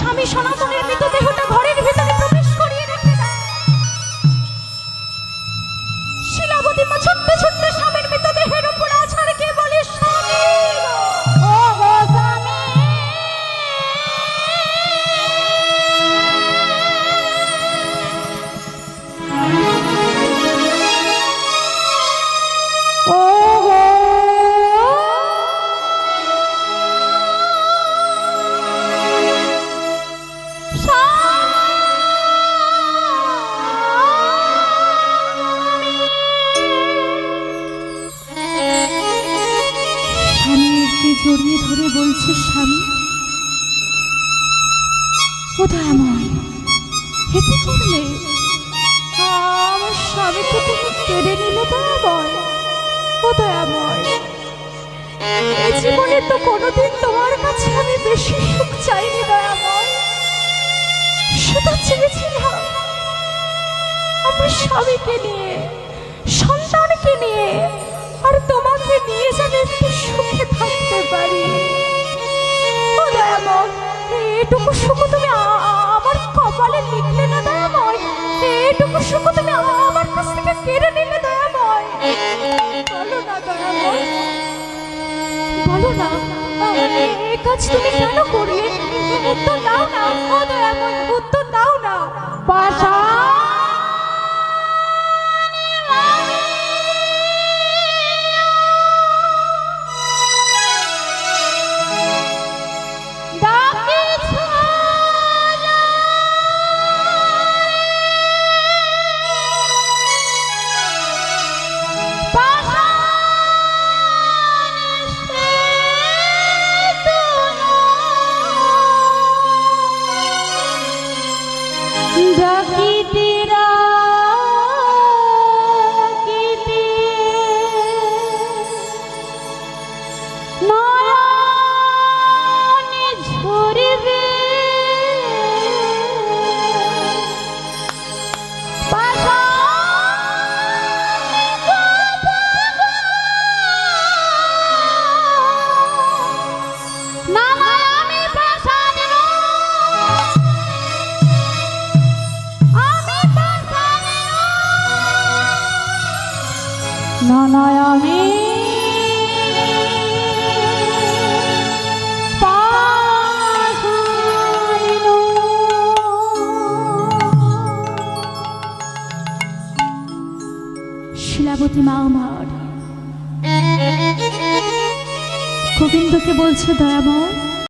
স্বামী সনাতনের মৃতদেহটা ঘরের ভিতরে প্রবেশ করিয়ে রেখে দেয়। শিলাবতী মা ছুটতে ছুটতে স্বামীর মৃতদেহের উপর আছাড় কে বলে, স্বামী ও গো স্বামী, ও গো জড়িয়ে ধরে বলছে, স্বামী ও দয়াময়, হে কি করলে? আমার স্বামীকে তুমি কেড়ে নিলে দয়াময়, ও দয়াময়। এই জীবনে তো কোনোদিন তোমার কাছে আমি বেশি সুখ চাইনি দয়াময়, শুধু চেয়েছিলাম আমার স্বামীকে নিয়ে, সন্তানকে নিয়ে আর তোমাকে নিয়ে যেন একটু সুখে থাকতে পারি। ও দয়াময়, এটুকু সুখ তুমি আমার কপালে লিখলে না দয়াময়, এটুকু সুখ তুমি আমার কাছ থেকে কেড়ে নিলে দয়াময়। বলো না দয়াময়, বলো না এই কাজ তুমি কেন করলে? উত্তর দাও না ও দয়াময়, উত্তর দাও না। পাশা আমি শিলাবতী মা আমার গোবিন্দকে বলছে, দয়াময়